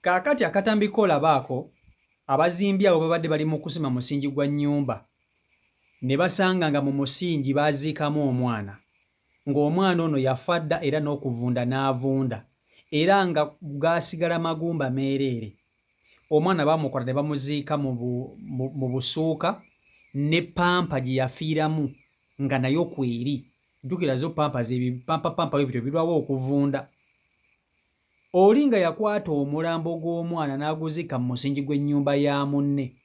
Kaakati akatambi koolabaako abazimbi abo babadde bali mu kusima musingi gwa nnyumba ne basanga nga mu musingi baaziikamu omwana ng'omwana ono yafa dda era n'okuvunda n'avunda era nga gaasigala magumba meereere. Omwana baamukwata ne bamuziika mu busuuka ne pampa gye yafiiramu nga nayo kweri. Jjukira zo pampa byo birwawo okuvunda. Oli nga yakwata omulambo gw'omwana n'aguziika mu musingi gw'ennyumba ya munne.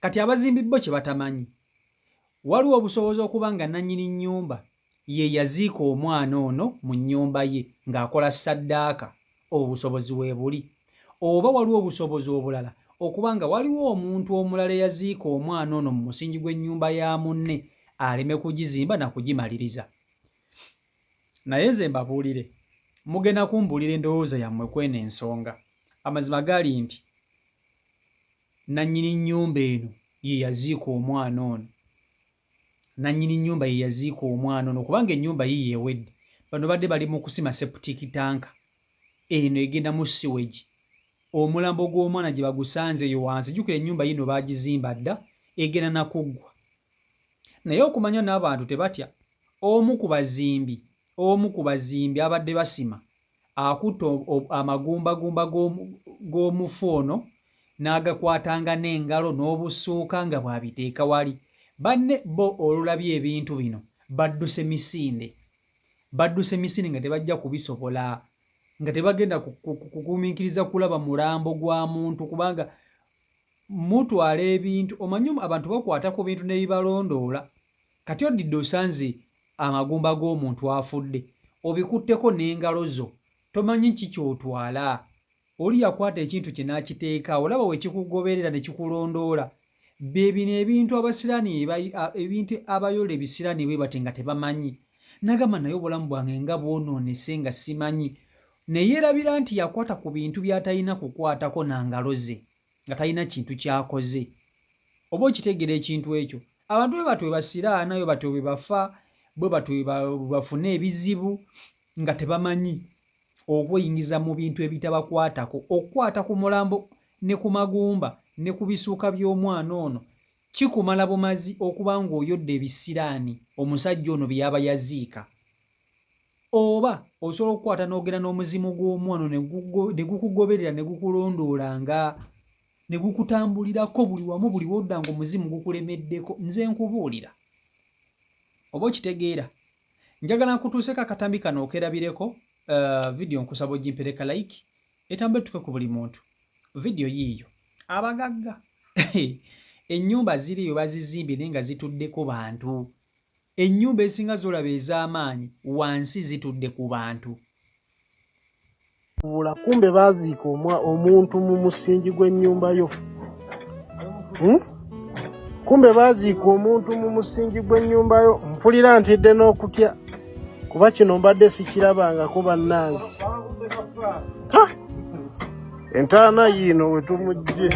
Kati abazimbi bo kye batamanyi, waliwo obusobozi okuba nga nannyini nnyumba ye yaziika omwana ono mu nnyumba ye ng'akola ssaddaaka, obwo busobozi we buli. Oba waliwo obusobozi obulala okuba nga waliwo omuntu omulala eyaziika omwana ono mu musingi gw'ennyumba ya munne aleme kugizimba na kugimaliriza. Naye nze mbabuulire, mugenda kumbuulira endowooza yammwe kweno ensonga. Amazima gali nti nannyini nnyumba eno ye yaziika omwana ono. Nannyini nnyumba ye yaziika omwana ono kubanga ennyumba ye yeewedde. Bano badde bali mu kusima septic tanka. Eno egenda mu siweji. Omulambo gw'omwana gye bagusanze eyo wansi, jjukira ennyumba yino baagizimba dda egenda na kuggwa. Naye okumanya n'abantu tebatya. Omu ku bazimbi abadde basima akutta amagumbagumba g'omufu ono n'agakwatanga n'engalo n'obusuuka nga bw'abiteeka wali. Banne bo olulabye ebintu bino badduse misinde nga tebajja kubisobola, nga tebagenda kugumiikiriza kulaba mulambo gwa muntu kubanga mutwala ebintu. Omanyi abantu bakwata ku bintu ne bibalondoola. Kati odidde osanze amagumba g'omuntu afudde, obikutteko n'engalo zo, tomanyi ki ky'otwala. Oli yakwata ekintu kye n'akiteeka, olaba we kikugoberera ne kikulondoola. Bino ebintu abasiraani ebintu abayola ebisiraani bwe bati nga tebamanyi. Nagamba naye obulamu bwange nga bwonoonese nga simanyi. Ne yeerabira nti yakwata ku bintu by'atalina kukwatako na ngalo ze, nga talina kintu ky'akoze. Oba okitegeera ekintu ekyo, abantu bwe batyo bwe basiraana, bwe batyo bwe bafa, bwe batyo bwe bafuna ebizibu nga tebamanyi okweyingiza mu bintu ebitabakwatako. Okukwata ku mulambo ne ku magumba ne ku bisuuka by'omwana ono kikumala bumazi okuba ng'oyodde ebisiraani omusajja ono bye yaba yaziika. Oba osobola okukwata n'ogenda n'omuzimu gw'omwana ne gukugoberera ne gukulondoola nga ne gukutambulirako buli wamu, buli wodda ng'omuzimu gukulemeddeko. Nze nkubuulira, oba okitegeera. Njagala nkutuuseko akatambi kano okerabireko. Vidiyo nkusaba ogimpereka like etambule tuke ku buli muntu. Vidiyo yiiyo abagagga ennyumba ziriyo bazizimbye naye nga zituddeko bantu. Ennyumba esinga z'olaba ez'amaanyi wansi zitudde ku bantu. Kumbe baziika omuntu mu musingi gw'ennyumba yo. Kumbe baziika omuntu mu musingi gw'ennyumba yo. Mpulira ntidde n'okutya kuba kino mbadde sikirabangako bannange. Entaana yiino we tumugye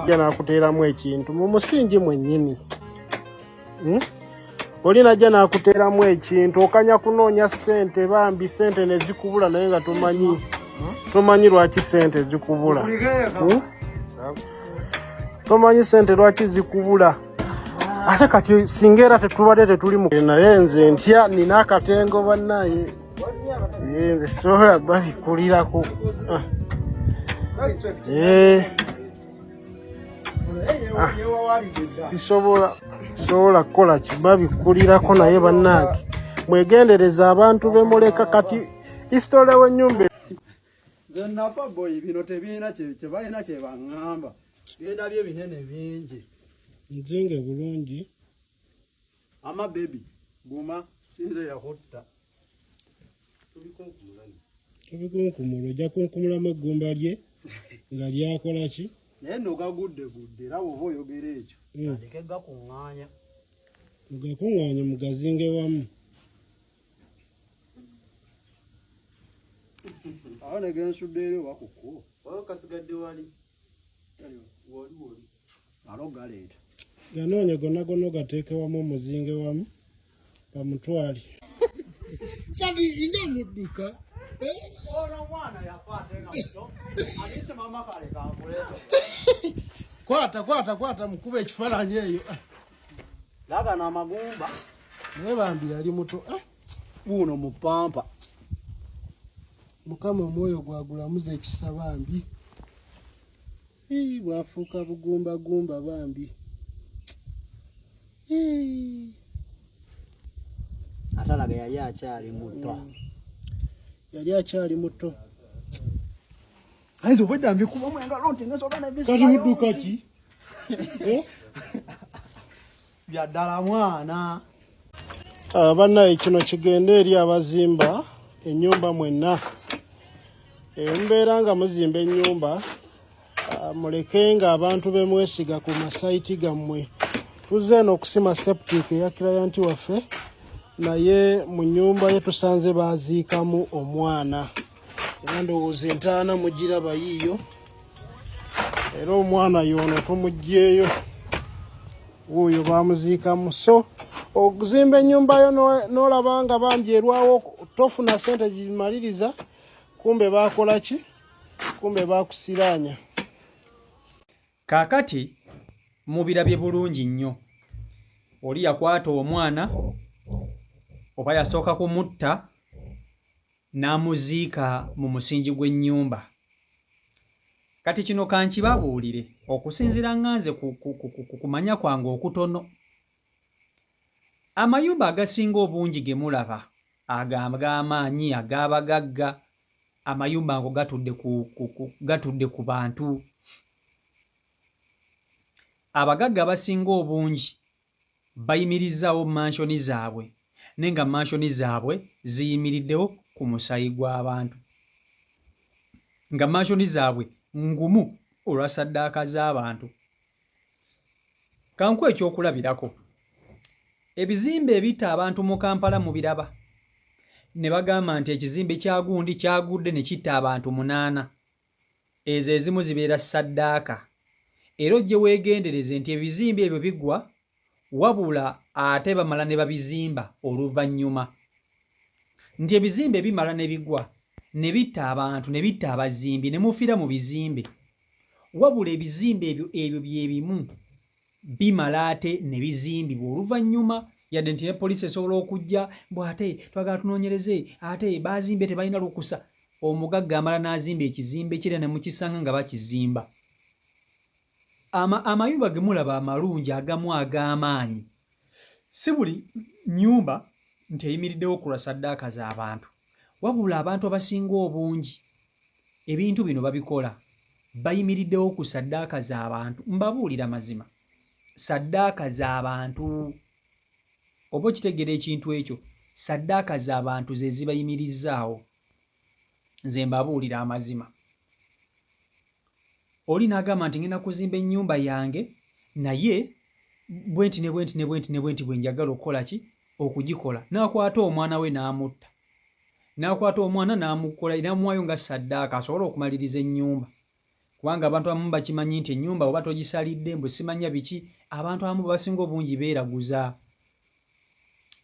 ja n'akuteeramu ekintu mu musingi mwennyini. Oli najja n'akuteeramu ekintu okanya kunoonya ssente, bambi ssente ne zikubula naye nga tomanyi lwaki ssente zikubula. Tomanyi ssente lwaki zikubula. Ate kati singa era tetubadde tetuli mu naye nze ntya nina akatengo bannaye. Nze sobola babikulirako. Sobola kukola kibabikulirako naye bannange. Mwegendereza abantu bemuleka kati isitole w'ennyumba. Nze nafa boyi bino tebiina kye balina kye baŋŋamba. Byendabye binene bingi. Nzinge bulungi. Ama baby guma sinze yakutta. Tubikunkumula ojja kunkumulamu eggumba lye nga lyakola ki? Naye nno gagudde era bw'oba oyogera ekyo aleke gakuŋŋaanya. Mugakuŋŋaanye mugazinge wamu. Awo ne gensudde eri oba ku kkubo. Waliwo kasigadde wali. Woli. Alo galeeta. Ganoonye gonna gonna ogateeke wamu omuzinge wamu bamutwali. Kati nga mudduka. Ono mwana yafa ate nga muto. kwata mukube ekifaananyi eyo. Laga na magumba. Naye bambi yali muto. Uno mupampa. Mukama omwoyo gwagulamuza ekisa bambi. Bwafuuka bugumba bambi. Atalaga yali akyali muto. Yali akyali muto. Aizo bwedda mbikubamu engalo nti ngesoka na bisika. Kati mudduka ki? Bya ddala mwana. Bannaye kino kigenda eri abazimba ennyumba mwenna. Mbeera nga muzimba ennyumba mulekenga abantu bemwesiga ku masaiti gammwe. Tuzze eno okusima septic eya kilayanti waffe, naye mu nnyumba ye tusanze baaziikamu omwana. Era ndowooza entaana mugiraba yiiyo. Era omwana y'ono tumuggyeeyo. Wuuyo baamuziikamu. So okuzimba ennyumba yo n'olaba nga bambi erwawo tofuna ssente zimaliriza, kumbe baakola ki? Kumbe baakusiraanya. Kaakati mubirabye bulungi nnyo. Oli yakwata omwana oba yasooka kumutta n'amuziika mu musingi gw'ennyumba. Kati kino kankibabuulire okusinziira nganze ku kumanya kwange okutono. Amayumba agasinga obungi ge mulaba ag'amaanyi ag'abagagga, amayumba ago gatudde ku bantu. Abagagga basinga obungi bayimirizaawo mansioni zaabwe, naye nga mansioni zaabwe ziyimiriddewo ku musayi gw'abantu, nga mansioni zaabwe ngumu olwa ssaddaaka z'abantu. Kanku ekyokulabirako, ebizimbe ebita abantu mu Kampala mubiraba ne bagamba nti ekizimbe kya gundi kyagudde ne kitta abantu 8. Ezo ezimu zibeera ssaddaaka. Era ojje weegendereze nti ebizimbe ebyo bigwa wabula ate bamala ne babizimba oluvannyuma. Nti ebizimbe bimala ne bigwa ne bitta abantu ne bitta abazimbi ne mufiira mu bizimbe, wabula ebizimbe ebyo bye bimu bimala ate ne bizimbibwa oluvannyuma, yadde nti ne poliisi esobola okujja bw'ate twagala tunoonyereze ate baazimbe tebalina lukusa. Omugagga amala n'azimba ekizimbe kire ne mukisanga nga bakizimba. Amayumba ge mulaba amalungi agamu ag'amaanyi, si buli nnyumba nti eyimiriddewo ku lwa ssaddaaka z'abantu, wabula abantu abasinga obungi ebintu bino babikola bayimiriddewo ku ssaddaaka z'abantu. Mbabuulira mazima, ssaddaaka z'abantu. Oba okitegeera ekintu ekyo, ssaddaaka z'abantu ze zibayimirizzaawo. Nze mbabuulira amazima. Oli n'agamba nti ngenda kuzimba ennyumba yange, naye bwenti bwe njagala okukola ki? Okugikola. N'akwata omwana we n'amutta. N'akwata omwana n'amukola n'amuwaayo nga ssaddaaka asobole okumaliriza ennyumba. Kubanga abantu abamu bakimanyi nti ennyumba oba togisalidde mbwe simanya biki, abantu abamu basinga obungi beeraguza.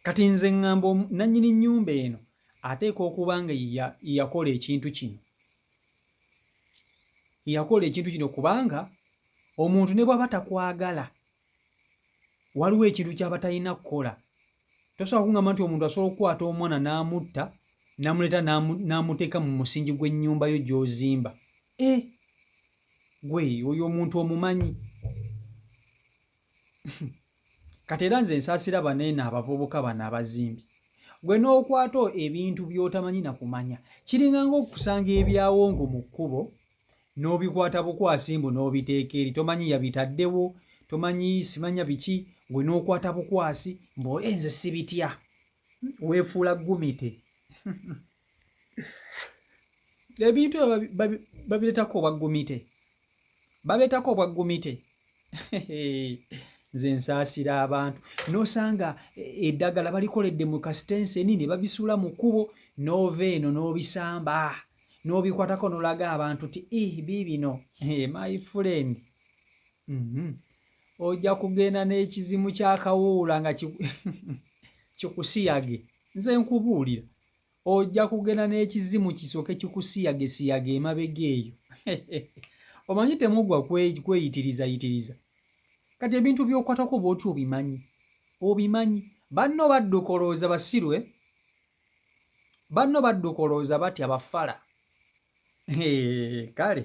Kati nze ŋŋamba nannyini nnyumba eno ateeka okuba nga yakola ekintu kino. Yakola ekintu kino kubanga omuntu ne bw'aba takwagala, waliwo ekintu ky'aba talina kukola. Tosobola kuŋŋamba nti omuntu asobola okukwata omwana n'amutta n'amuleeta n'amuteeka mu musingi gw'ennyumba yo gy'ozimba. Gwe oyo omuntu omumanyi. Kati era nze nsaasira baneeno abavubuka bano abazimbi. Gwe n'okwata ebintu by'otamanyi na kumanya, kiringa ng'okusanga ebyawongo mu kkubo n'obikwata bukwasi mbu n'obiteeka eri, tomanyi yabitaddewo, tomanyi simanya biki, gwe n'okwata bukwasi mbu nze sibitya. Weefuula gumite. Ebintu babireetako obwaggumite. Babeetako obwaggumite. Nze nsaasira abantu. N'osanga eddagala balikoledde mu kasitenseni ne babisuula mu kkubo, n'ova eno n'obisamba, n'obikwatako n'olaga abantu ti biibino. My friend. Ojja kugenda n'ekizimu ky'akawuula nga kikusiyage. Nze nkubuulira. Ojja kugenda n'ekizimu kisooke kikusiyage emabega eyo. omanyi temuggwa kweyitirizayitiriza kati ebintu by'okwatako bw'oti obimanyi banno badduka olowooza basirwe banno badduka olowooza batya bafala kale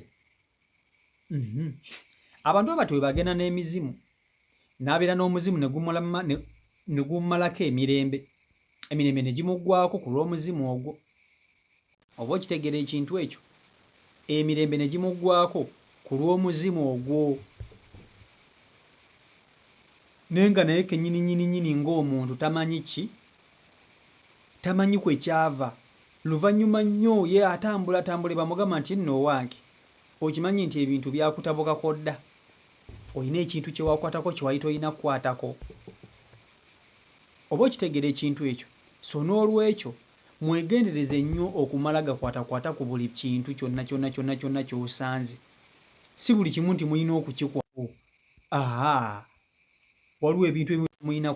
abantu abatyo bwe bagenda n'emizimu n'abeera n'omuzimu ne gummalako emirembe ne gimuggwako ku lw'omuzimu ogwo oba okitegeera ekintu ekyo emirembe ne gimuggwako ku lw'omuzimu ogwo naye nga naye kennyini ng'omuntu tamanyi kwe kyava luvannyuma nnyo ye atambula bamugamba nti nno owange okimanyi nti ebintu byakutabukako dda olina ekintu kye wakwatako kye wali tolina kukwatako oba okitegeera ekintu ekyo so n'olwekyo mwegendereze nnyo okumala gakwatakwata ku buli kintu kyonna ky'osanze si buli kimu nti mulina okukikwako waliwo ebintu ebimu mulina